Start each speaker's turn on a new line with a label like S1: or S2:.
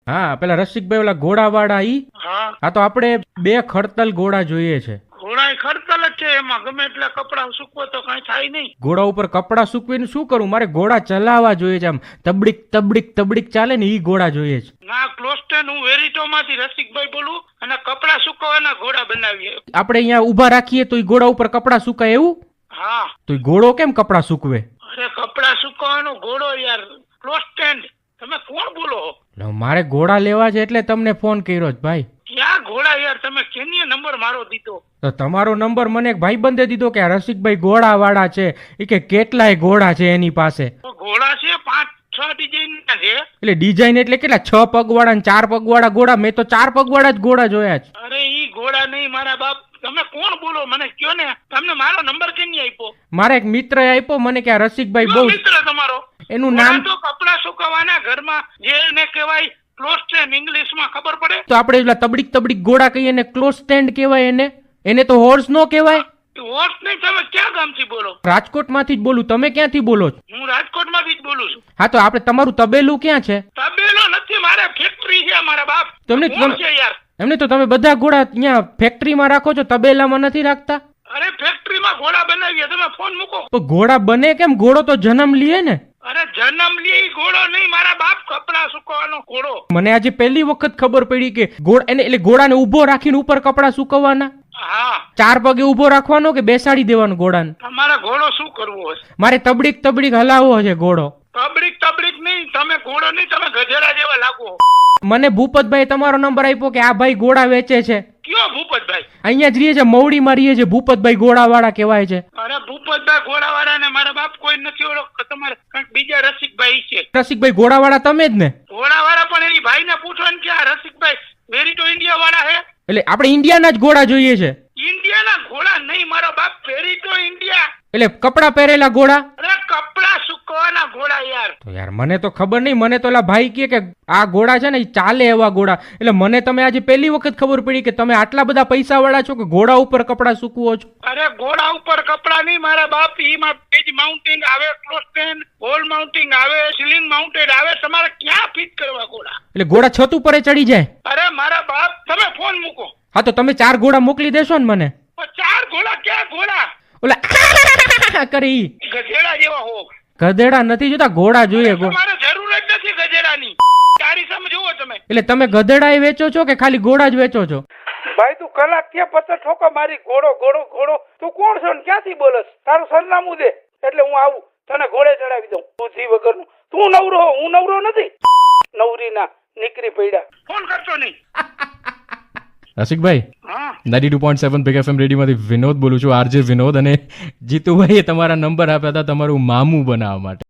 S1: હા પેલા રસિકભાઈ ઓલા ઘોડા વાળા ઈ. હા તો આપણે 2 ખડતલ ઘોડા જોઈએ છે.
S2: ઘોડા ખડતલ જ છે, એમાં ગમે એટલે કપડા સૂકવો તો કઈ થાય નહીં.
S1: ઘોડા ઉપર કપડા સૂકવીને શું કરું? મારે ઘોડા ચલાવવા જોઈએ છે, આમ તબડીક તબડીક તબડીક ચાલે ને ઈ ઘોડા જોઈએ છે.
S2: ના ક્લોસ્ટેન, હું વેરીટો માંથી રસિકભાઈ બોલું અને કપડા સુકવવાના ઘોડા બનાવીએ.
S1: આપણે અહીંયા ઊભા રાખીએ તો ઈ ઘોડા ઉપર કપડા સુકાય એવું?
S2: હા.
S1: તો ઈ ઘોડો કેમ કપડા સૂકવે?
S2: અરે કપડા સુકવવાનો ઘોડો યાર, ક્લોસ્ટેન. તમે કોણ બોલો?
S1: મારે ઘોડા લેવા છે એટલે તમને ફોન કર્યો છે ભાઈ.
S2: ક્યાં ઘોડા યાર? તમે કેની નંબર મારો દીધો?
S1: તો તમારો નંબર મને એક ભાઈબંધે દીધો કે આ રસિકભાઈ ઘોડા વાળા છે, એ કે કેટલાય ઘોડા છે એની પાસે.
S2: ઘોડા છે 5-6 ડિઝાઇન ના છે.
S1: એટલે ડિઝાઇન એટલે કેટલા? 6 પગવાળા ને 4 પગવાળા ઘોડા? મેં તો 4 પગવાળા જ ઘોડા જોયા છે.
S2: અરે ઈ ઘોડા નહીં મારા બાપ. તમે કોણ બોલો? મને કયો ને. તમને મારો નંબર કેની આપ્યો?
S1: મારા એક મિત્ર આપ્યો મને કે આ રસિકભાઈ બહુ.
S2: મિત્ર તમારો?
S1: એનું નામ
S2: તો કપડા સુકવવાના ઘરમાં જેને કહેવાય ક્લોસ્ટેન, ઇંગ્લિશ માં ખબર પડે?
S1: તો આપણે પેલા તબડીક તબડીક ઘોડા કહીએ ને ક્લોઝ સ્ટેન્ડ કહેવાય એને. એને તો હોર્સ નો કહેવાય.
S2: હોર્સ નહીં. તમે ક્યાં ગામથી બોલો?
S1: રાજકોટ માંથી જ બોલું. તમે ક્યાંથી બોલો છો?
S2: હું રાજકોટ માંથી જ બોલું છું.
S1: હા તો આપણે તમારું તબેલું ક્યાં છે?
S2: તબેલો નથી, મારે ફેક્ટરી છે મારા બાપ.
S1: તમને
S2: છે યાર.
S1: એમને તો તમે બધા ઘોડા અહીંયા ફેક્ટરીમાં રાખો છો, તબેલામાં નથી રાખતા?
S2: અરે ફેક્ટરીમાં ઘોડા બનાવીએ. તમે ફોન મૂકો.
S1: તો ઘોડા બને કેમ? ઘોડો તો જન્મ લે ને.
S2: અરે જન્મ લે ઘોડો નહીં મારા બાપ, કપડા સુકવવાનો ઘોડો.
S1: મને આજે પહેલી વખત ખબર પડી કે એટલે ઘોડાને ઉભો રાખીને ઉપર કપડા સુકવવાના.
S2: હા.
S1: 4 પગે ઉભો રાખવાનો કે બેસાડી દેવાનો ઘોડાને?
S2: તમારા ઘોડો શું કરવો હશે?
S1: મારે તબડીક તબડીક હલાવવો છે ઘોડો.
S2: તબડીક તબડીક નહીં. તમે ઘોડો નહીં, તમે ગધેડા જેવા લાગો.
S1: મને ભૂપતભાઈ તમારો નંબર આપ્યો કે આ ભાઈ ઘોડા વેચે છે.
S2: કયો ભૂપતભાઈ?
S1: અહીંયા જ રહીએ છે, મવડીમાં રહીએ છે. ભૂપતભાઈ ઘોડા વાળા કહેવાય છે.
S2: અરે ભૂપતભાઈ ઘોડા વાળા ને મારા બાપ કોઈ નથી ઓળખતો. તમારે કંઈક બીજા રસિકભાઈ છે.
S1: રસિકભાઈ ઘોડા વાળા તમે જ ને?
S2: ઘોડા વાળા પણ એની ભાઈ ને પૂછો ને કે આ રસિકભાઈ વેરીટો ઇન્ડિયા વાળા હે.
S1: એટલે આપણે ઇન્ડિયાના જ ઘોડા જોઈએ છે.
S2: ઇન્ડિયાના ઘોડા નહીં મારો બાપ, વેરીટો ઇન્ડિયા.
S1: એટલે કપડા પહેરેલા ઘોડા?
S2: અરે કપડા સુકવવાના ઘોડા યાર.
S1: તો યાર મને તો ખબર નહીં. મને તો ઓલા ભાઈ કહે કે આ ઘોડા છે ને એ ચાલે એવા ઘોડા. એટલે મને તમે આજે પહેલી વખત ખબર પડી કે તમે આટલા બધા પૈસા વાળા છો કે ઘોડા ઉપર કપડા સૂકવો છો.
S2: અરે ઘોડા ઉપર કપડા નહીં મારા બાપ. ઈમાં પેજ માઉન્ટિંગ આવે, ક્લોસ્ટેન, વોલ માઉન્ટિંગ આવે, સીલિંગ માઉન્ટેડ આવે. તમારે ક્યાં ફિટ કરવા ઘોડા?
S1: એટલે ઘોડા છત ઉપર ચડી જાય?
S2: અરે મારા બાપ તમે ફોન મૂકો.
S1: હા તો તમે 4 ઘોડા મોકલી દેશો ને મને?
S2: 4 ઘોડા? ક્યાં ઘોડા?
S1: ઓલા કરે ઈ
S2: ગધેડા જેવા હો.
S1: ગધેડા નથી જોતા, ઘોડા જોઈએ.
S2: તમારે જરૂર જ નથી ગધેડાની. તારી સમજો તમે.
S1: એટલે તમે ગધેડા એ વેચો છો કે ખાલી ઘોડા જ વેચો છો?
S2: ભાઈ તું કલાક થયા પત્તા ઠોકા મારી. ઘોડો ઘોડો ઘોડો. તું કોણ છો ને ક્યાંથી બોલસ? તારું સરનામું દે એટલે હું આવું, તને ઘોડે ચડાવી દઉં. બુદ્ધિ વગરનું. તું નવરો? હું નવરો નથી. નવરી ના નીકળી પડ્યા. ફોન કરતો નહીં.
S1: રસિકભાઈ,
S2: હા
S1: 92.7 બિગ એફએમ રેડિયોમાંથી વિનોદ બોલું છું, આરજે વિનોદ. અને જીતુભાઈએ તમારા નંબર આપ્યા હતા તમારું મામું બનાવવા માટે.